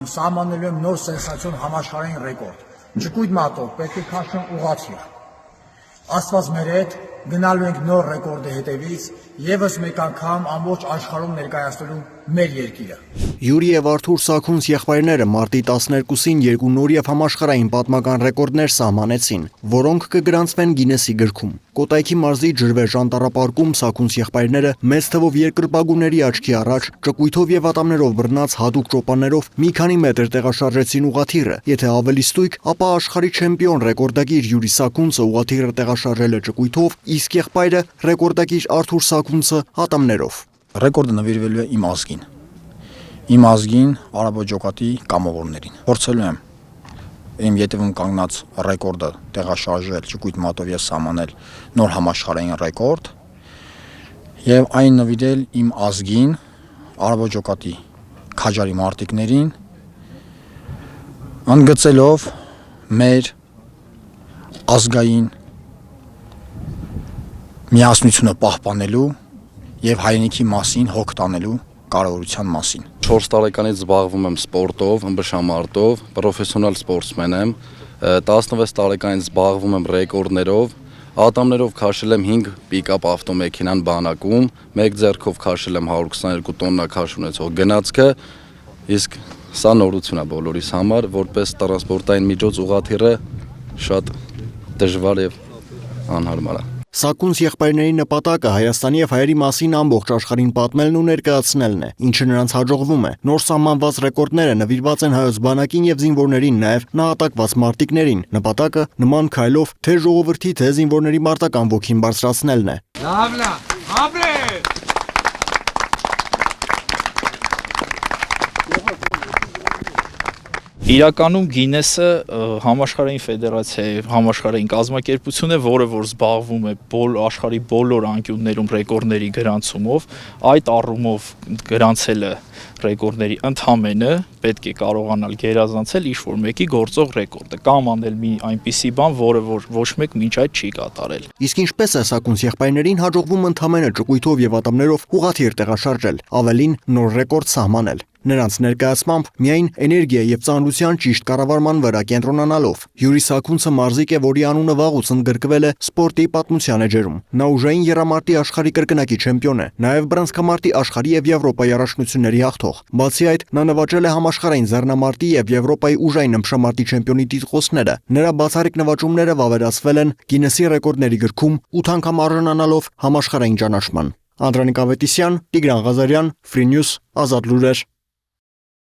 Սահմանելու եմ նոր սենսացիոն համաշխարհային ռեկորդ։ Ճկույտ մատով պետք է քաշեմ ուղղաթիռ։ Աստված մեր հետ, գնալու ենք նոր ռեկորդի հետևից, եւս մեկ անգամ ամբողջ աշխարհում ներկայացնելու մեր երկիրը։ Յուրի եւ Արթուր Սաքունց եղբայրները մարտի 12-ին երկու նոր եւ համաշխարհային պատմական ռեկորդներ սահմանեցին, որոնք կգրանցվեն Գինեսի գրքում։ Կոտայքի մարզի ջրվեժ անտառապարկում Սաքունց եղբայրները մեծ թվով երկրպագուների աչքի առաջ ճկույթով եւ ատամներով բռնած հատուկ ճոպաններով մի քանի մետր տեղաշարժեցին ուղղաթիռը։ Եթե ավելի ստույգ, ապա աշխարհի չեմպիոն ռեկորդագիր Յուրի Սաքունցը ուղղաթիռը տեղաշարժել է ճկույթով, իսկ եղբայրը ռեկորդագիր Արթուր Սաքունցը ատամներով։ Ռեկորդը նվիրվելու է իմ ազգին, արաբո ջոկատի կամավորներին։ Փորձելու եմ իմ ետևում կանգնած ռեկորդը տեղաշարժել ճկույտ մատով եւ սահմանել նոր համաշխարհային ռեկորդ եւ այն նվիրել իմ ազգին, արաբո ջոկատի քաջարի մարտիկներին, ընդգծելով մեր ազգային միասնությունը պահպանելու եւ հայրենիքի մասին հոգ տանելու կարողության մասին։ 4 տարեկանից զբաղվում եմ սպորտով, ըմբշամարտով, պրոֆեսիոնալ սպորտսմեն եմ, 16 տարեկանից զբաղվում եմ ռեկորդներով, ատամներով քաշել եմ 5 պիկապ ավտոմեքենան բանակում, մեկ ձեռքով քաշել եմ 122 տոննա քաշ ունեցող գնացքը, իսկ սա նորություն է բոլորիս համար, որպես տրանսպորտային միջոց ուղղաթիռը շատ դժվար եւ անհարմար է։ Սաքունց եղբայրների նպատակը Հայաստանի եւ հայերի մասին ամբողջ աշխարհին պատմելն ու ներկայացնելն է, ինչը նրանց հաջողվում է։ Նոր սահմանված ռեկորդները նվիրված են հայոց բանակին եւ զինվորներին, նաեւ նահատակված մարտիկներին։ Նպատակը նման քայլով թե ժողովրդի, թե զինվորների մարտական ոգին բարձրացնելն է։ Իրականում Գինեսը համաշխարհային ֆեդերացիա է, համաշխարհային կազմակերպություն է, որը որ զբաղվում է աշխարհի բոլոր անկյուններում ռեկորդների գրանցումով, այդ առումով գրանցելը ռեկորդների ընդհանրը պետք է կարողանալ գերազանցել ինչ-որ մեկի գործող ռեկորդը, կամ անել մի այնպիսի բան, որը որ ոչ մեկ մինչ այդ չի կատարել։ Իսկ ինչպես է Սաքունց եղբայրներին հաջողվում ընդհանրը ճկույթով եւ ատամներով ուղղաթիռ տեղաշարժել, ավելին նոր ռեկորդ սահմանել։ Նրանց ներկայացմամբ միայն էներգիա եւ ծանրության ճիշտ կառավարման վրա կենտրոնանալով Յուրի Սաքունցը մարզիկ է, որի անունը վաղուց ընդգրկվել է սպորտի պատմության էջերում։ Նա ուժային եռամարտի աշխարհի կրկնակի չեմպիոն է, նաեւ բռնցքամարտի աշխարհի եւ Եվրոպայի առաջնությունների հաղթող։ Բացի այդ, նա նվաճել է համաշխարհային ձեռնամարտի եւ Եվրոպայի ուժային ըմբշամարտի չեմպիոնի տիտղոսները։ Նրա բացառիկ նվաճումները վավերացվել են Գինեսի ռեկորդների գրքում 8 անգամ արժանանալով համաշխարհային ճանաչման։ Անդրանիկ Ավետիսյան, Տիգրան Ղազարյան, Free News, Ազատ լուրեր։